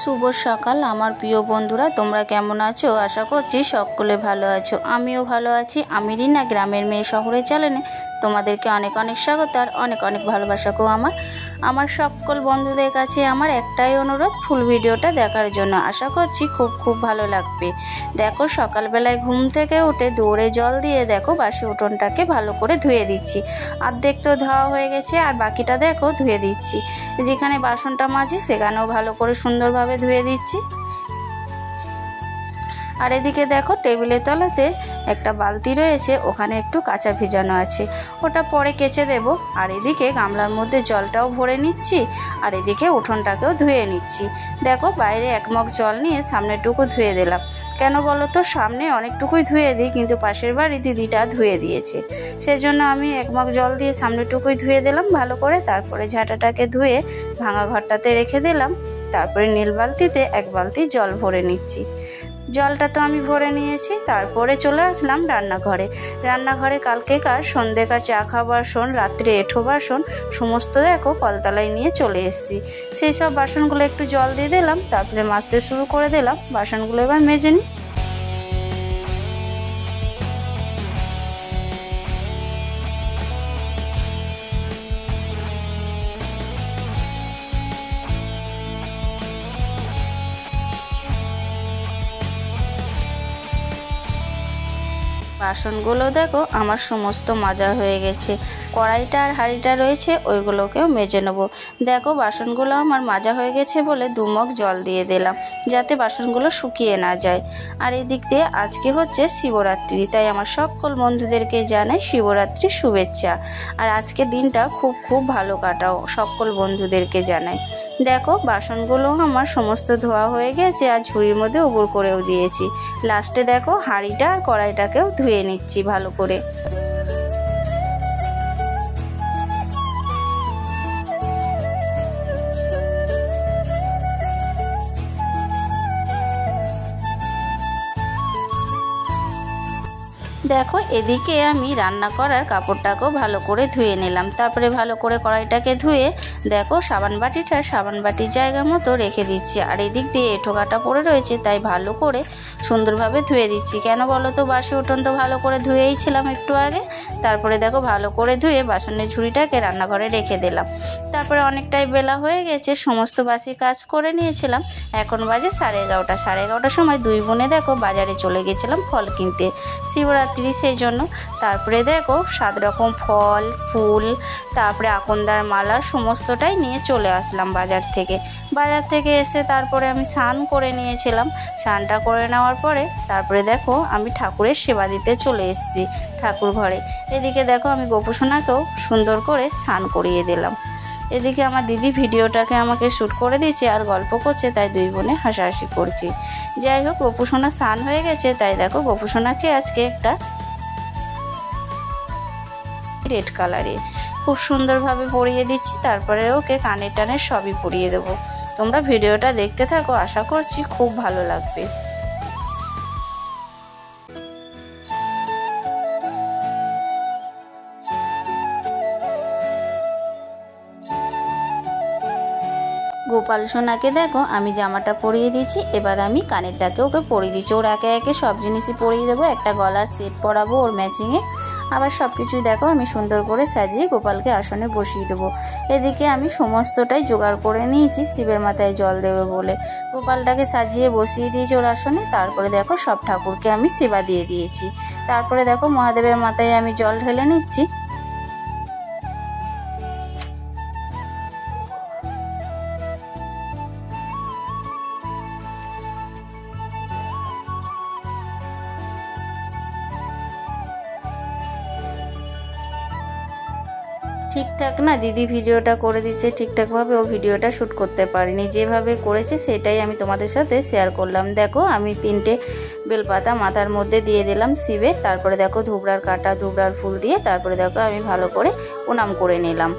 শুভ সকাল আমার প্রিয় বন্ধুরা, তোমরা কেমন আছো? আশা করছি সকলে ভালো আছো। আমিও ভালো আছি। আমি রিনা, গ্রামের মেয়ে শহরে চ্যানেলে তোমাদেরকে অনেক অনেক স্বাগত আর অনেক অনেক ভালোবাসাকেও আমার সকল বন্ধুদের কাছে আমার একটাই অনুরোধ, ফুল ভিডিওটা দেখার জন্য। আশা করছি খুব ভালো লাগবে। দেখো, সকালবেলায় ঘুম থেকে উঠে দৌড়ে জল দিয়ে দেখো বাসি উঠোনটাকে ভালো করে ধুয়ে দিচ্ছি। অর্ধেক তো ধোয়া হয়ে গেছে আর বাকিটা দেখো ধুয়ে দিচ্ছি। যেখানে বাসনটা মাজি সেখানেও ভালো করে সুন্দরভাবে ধুয়ে দিচ্ছি। আর এদিকে দেখো টেবিলের তলাতে একটা বালতি রয়েছে, ওখানে একটু কাঁচা ভিজানো আছে, ওটা পরে কেচে দেব। আর এদিকে গামলার মধ্যে জলটাও ভরে নিচ্ছি আর এদিকে উঠোনটাকেও ধুয়ে নিচ্ছি। দেখো বাইরে এক মগ জল নিয়ে সামনেটুকু ধুয়ে দিলাম। কেন বলো তো, সামনে অনেকটুকুই ধুয়ে দিই, কিন্তু পাশের বাড়ি দিদিটা ধুয়ে দিয়েছে, সেজন্য আমি এক মগ জল দিয়ে সামনেটুকুই ধুয়ে দিলাম ভালো করে। তারপরে ঝাঁটাটাকে ধুয়ে ভাঙা ঘরটাতে রেখে দিলাম। তারপরে নীল বালতিতে এক বালতি জল ভরে নিচ্ছি। জলটা তো আমি ভরে নিয়েছি। তারপরে চলে আসলাম রান্নাঘরে কালকেকার সন্ধ্যেকার চা খাওয়া বাসন, রাত্রে এঁঠো বাসন সমস্ত দেখো কলতলায় নিয়ে চলে এসেছি। সেই সব বাসনগুলো একটু জল দিয়ে দিলাম, তারপরে মাজতে শুরু করে দিলাম। বাসনগুলো এবার মেজে নিই। বাসনগুলো দেখো আমার সমস্ত মাজা হয়ে গেছে। কড়াইটা আর হাঁড়িটা রয়েছে, ওইগুলোকেও মেজে নেবো। দেখো বাসনগুলো আমার মাজা হয়ে গেছে বলে 2 মগ জল দিয়ে দিলাম, যাতে বাসনগুলো শুকিয়ে না যায়। আর এদিক দিয়ে আজকে হচ্ছে শিবরাত্রি, তাই আমার সকল বন্ধুদেরকে জানাই শিবরাত্রির শুভেচ্ছা। আর আজকে দিনটা খুব ভালো কাটাও, সকল বন্ধুদেরকে জানাই। দেখো বাসনগুলো আমার সমস্ত ধোয়া হয়ে গেছে আর ঝুড়ির মধ্যে উবুর করেও দিয়েছি। লাস্টে দেখো হাঁড়িটা আর কড়াইটাকেও ধুয়ে নিচ্ছি ভালো করে। দেখো এদিকে আমি রান্না করার কাপড়টাকেও ভালো করে ধুয়ে নিলাম। তারপরে ভালো করে কড়াইটাকে ধুয়ে দেখো সাবান বাটির জায়গার মতো রেখে দিচ্ছি। আর এদিক দিয়ে এঁঠো কাটা পড়ে রয়েছে, তাই ভালো করে সুন্দরভাবে ধুয়ে দিচ্ছি। কেন বলো তো, বাসি উঠোন তো ভালো করে ধুয়েই ছিলাম একটু আগে। তারপরে দেখো ভালো করে ধুয়ে বাসনের ঝুড়িটাকে রান্নাঘরে রেখে দিলাম। তারপরে অনেকটাই বেলা হয়ে গেছে, সমস্ত বাসি কাজ করে নিয়েছিলাম। এখন বাজে 11:30। 11:30টার সময় 2 বোনে দেখো বাজারে চলে গেছিলাম ফল কিনতে, শিবরাত্রি সেই জন্য। তারপরে দেখো 7 রকম ফল, ফুল, তারপরে আকন্দার মালা সমস্তটাই নিয়ে চলে আসলাম বাজার থেকে এসে তারপরে আমি স্নান করে নিয়েছিলাম। স্নানটা করে নেওয়ার পরে তারপরে দেখো আমি ঠাকুরের সেবা দিতে চলে এসেছি ঠাকুর ঘরে। এদিকে দেখো আমি গোপুসোনাকেও সুন্দর করে স্নান করিয়ে দিলাম। এদিকে আমার দিদি ভিডিওটাকে আমাকে শ্যুট করে দিয়েছে আর গল্প করছে, তাই 2 বোনে হাসাহাসি করছি। যাই হোক, গোপুসোনা স্নান হয়ে গেছে, তাই দেখো গোপুসোনাকে আজকে একটা রেড কালারে খুব সুন্দরভাবে পরিয়ে দিচ্ছি। তারপরে ওকে কানের টানের সবই পরিয়ে দেবো। তোমরা ভিডিওটা দেখতে থাকো, আশা করছি খুব ভালো লাগবে। গোপাল সোনাকে দেখো আমি জামাটা পরিয়ে দিচ্ছি, এবার আমি কানেরটাকে ওকে পরিয়ে দিচ্ছি। ওর একে একে সব জিনিসই পরিয়ে দেবো। একটা গলার সেট পরাবো ওর ম্যাচিংয়ে। আবার সব কিছুই দেখো আমি সুন্দর করে সাজিয়ে গোপালকে আসনে বসিয়ে দেবো। এদিকে আমি সমস্তটাই জোগাড় করে নিয়েছি শিবের মাথায় জল দেবে বলে। গোপালটাকে সাজিয়ে বসিয়ে দিয়েছি ওর আসনে। তারপরে দেখো সব ঠাকুরকে আমি সেবা দিয়ে দিয়েছি। তারপরে দেখো মহাদেবের মাথায় আমি জল ঢেলে নিচ্ছি। ঠিকঠাক না দিদি ভিডিওটা করে দিচ্ছে ঠিকঠাকভাবে, ও ভিডিওটা শ্যুট করতে পারিনি, যেভাবে করেছে সেটাই আমি তোমাদের সাথে শেয়ার করলাম। দেখো আমি 3টে বেলপাতা মাথার মধ্যে দিয়ে দিলাম শিবের। তারপরে দেখো ধুবড়ার কাটা, ধুবড়ার ফুল দিয়ে তারপরে দেখো আমি ভালো করে প্রণাম করে নিলাম।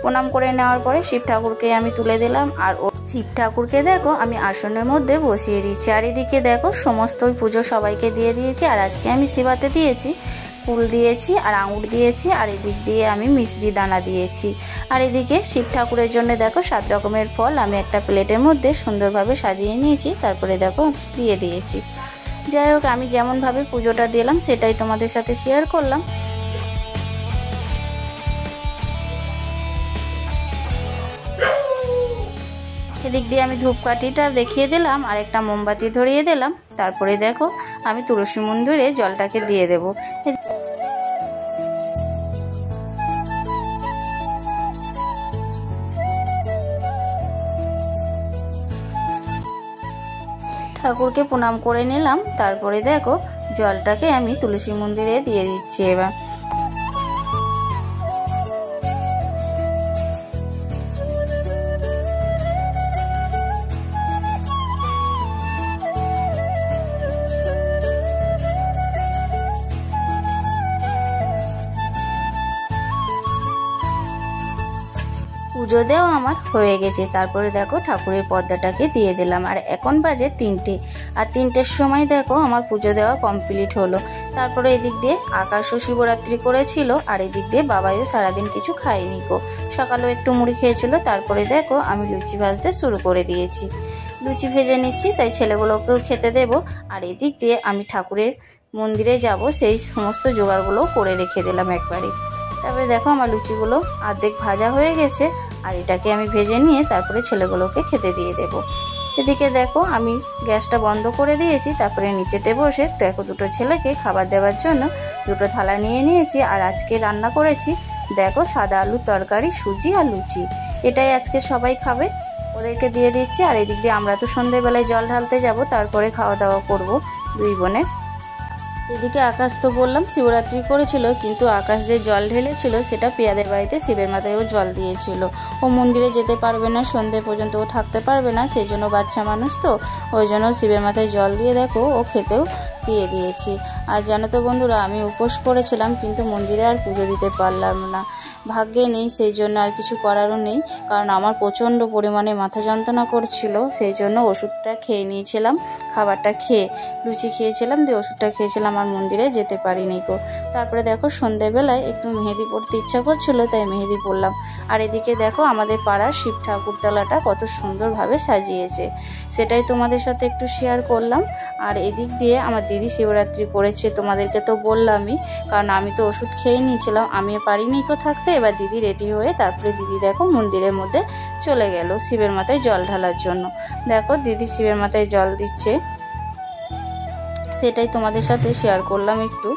প্রণাম করে নেওয়ার পরে শিব ঠাকুরকে আমি তুলে দিলাম আর ও শিব ঠাকুরকে দেখো আমি আসনের মধ্যে বসিয়ে দিচ্ছি। আর এদিকে দেখো সমস্ত পুজো সবাইকে দিয়ে দিয়েছি। আর আজকে আমি সেবাতে দিয়েছি কুল দিয়েছি আর আঙুর দিয়েছি, আর এদিক দিয়ে আমি মিষ্টি দানা দিয়েছি। আর এদিকে শিব ঠাকুরের জন্য দেখো 7 রকমের ফল আমি একটা প্লেটের মধ্যে সুন্দরভাবে সাজিয়ে নিয়েছি, তারপরে দেখো দিয়ে দিয়েছি। যাই হোক, আমি যেমনভাবে পুজোটা দিলাম সেটাই তোমাদের সাথে শেয়ার করলাম। এদিক দিয়ে আমি ধূপকাঠিটা দেখিয়ে দিলাম আর একটা মোমবাতি ধরিয়ে দিলাম। তারপরে দেখো আমি তুলসী মন্দিরে জলটাকে দিয়ে দেব। ঠাকুরকে প্রণাম করে নিলাম, তারপরে দেখো জলটাকে আমি তুলসী মন্দিরে দিয়ে দিচ্ছি। এবার পুজো দেওয়া আমার হয়ে গেছে। তারপরে দেখো ঠাকুরের পর্দাটাকে দিয়ে দিলাম। আর এখন বাজে 3টে, আর 3টের সময় দেখো আমার পুজো দেওয়া কমপ্লিট হলো। তারপরে এদিক দিয়ে আকাশও শিবরাত্রি করেছিল, আর এদিক দিয়ে বাবাইও সারাদিন কিছু খায়নি গো, সকালেও একটু মুড়ি খেয়েছিল। তারপরে দেখো আমি লুচি ভাজতে শুরু করে দিয়েছি, লুচি ভেজে নিচ্ছি, তাই ছেলেগুলোকেও খেতে দেব। আর এদিক দিয়ে আমি ঠাকুরের মন্দিরে যাব, সেই সমস্ত জোগাড়গুলো করে রেখে দিলাম একবারে। তারপরে দেখো আমার লুচিগুলো অর্ধেক ভাজা হয়ে গেছে, আর এটাকে আমি ভেজে নিয়ে তারপরে ছেলেগুলোকে খেতে দিয়ে দেব। এদিকে দেখো আমি গ্যাসটা বন্ধ করে দিয়েছি, তারপরে নিচেতে বসে দেখো দুটো ছেলেকে খাবার দেওয়ার জন্য দুটো থালা নিয়ে নিয়েছি। আর আজকে রান্না করেছি দেখো সাদা আলুর তরকারি, সুজি আর লুচি, এটাই আজকে সবাই খাবে, ওদেরকে দিয়ে দিচ্ছি। আর এদিক দিয়ে আমরা তো সন্ধ্যেবেলায় জল ঢালতে যাব, তারপরে খাওয়া দাওয়া করব দুই বোনে। এদিকে আকাশ তো বললাম শিবরাত্রি করেছিল, কিন্তু আকাশ যে জল ঢেলেছিল সেটা পিয়াদের বাড়িতে শিবের মাথায় ও জল দিয়েছিল। ও মন্দিরে যেতে পারবে না, সন্ধ্যে পর্যন্ত ও থাকতে পারবে না, সেই জন্য বাচ্চা মানুষ তো ওই জন্য শিবের মাথায় জল দিয়ে দেখো ও খেতেও দিয়ে দিয়েছি। আর জানো তো বন্ধুরা, আমি উপোস করেছিলাম কিন্তু মন্দিরে আর পুজো দিতে পারলাম না, ভাগ্যে নেই, সেই জন্য আর কিছু করারও নেই। কারণ আমার প্রচণ্ড পরিমাণে মাথা যন্ত্রণা করছিল, সেই জন্য ওষুধটা খেয়ে নিয়েছিলাম। খাবারটা খেয়ে লুচি খেয়েছিলাম, দিয়ে ওষুধটা খেয়েছিলাম, আর মন্দিরে যেতে পারিনি গো। তারপরে দেখো সন্ধ্যেবেলায় একটু মেহেদি পড়তে ইচ্ছা করছিল, তাই মেহেদি পড়লাম। আর এদিকে দেখো আমাদের পাড়ার শিব ঠাকুরতলাটা কত সুন্দরভাবে সাজিয়েছে, সেটাই তোমাদের সাথে একটু শেয়ার করলাম। আর এদিক দিয়ে আমার দিদি শিবরাত্রি করেছে, তোমাদেরকে তো বললামই, কারণ আমি তো ওষুধ খেয়ে নিয়েছিলাম, আমি পারিনি কো থাকতে। এবার দিদি রেডি হয়ে তারপরে দিদি দেখো মন্দিরের মধ্যে চলে গেল শিবের মাথায় জল ঢালার জন্য। দেখো দিদি শিবের মাথায় জল দিচ্ছে, সেটাই তোমাদের সাথে শেয়ার করলাম একটু।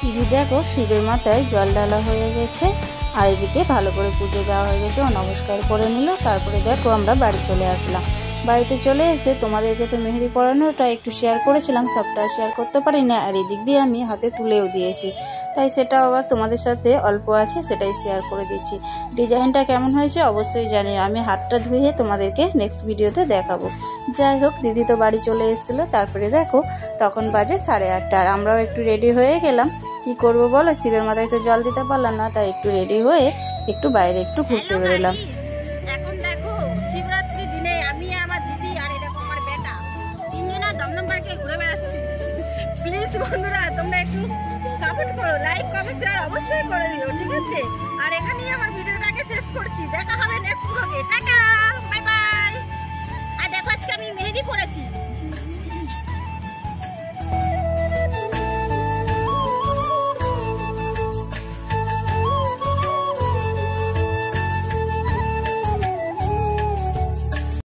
দিদি দেখো শিবের মাথায় জল ঢালা হয়ে গেছে, আর এদিকে ভালো করে পুজো দেওয়া হয়ে গেছে, ও নমস্কার করে নিল। তারপরে দেখো আমরা বাড়ি চলে আসলাম। বাড়িতে চলে এসে তোমাদেরকে তো মেহেদি পরানোটা একটু শেয়ার করেছিলাম, সবটা শেয়ার করতে পারি না। আর এদিক দিয়ে আমি হাতে তুলেও দিয়েছি, তাই সেটা আবার তোমাদের সাথে অল্প আছে সেটাই শেয়ার করে দিচ্ছি। ডিজাইনটা কেমন হয়েছে অবশ্যই জানিও, আমি হাতটা ধুয়ে তোমাদেরকে নেক্সট ভিডিওতে দেখাবো। যাই হোক, দিদি তো বাড়ি চলে এসেছিলো। তারপরে দেখো তখন বাজে 8:30, আর আমরাও একটু রেডি হয়ে গেলাম। কি করব বলো, শিবের মাথায় তো জল দিতে পারলাম না, তাই একটু রেডি হয়ে একটু বাইরে একটু ঘুরতে বেরোলাম। এখন দেখো শিবরাত্রির দিনে আমি আমার দিদি আর এরকম আমার বেটা তিনজনা দমদম পার্কে ঘুরে বেড়াচ্ছি। প্লিজ বন্ধুরা তোমরা একটু সাপোর্ট করো, লাইক কমেন্ট শেয়ার অবশ্যই করে দিও, ঠিক আছে? আর এখানেই আমার ভিডিওটাকে শেষ করছি, দেখা হবে নেক্সট ব্লগে, টাটা।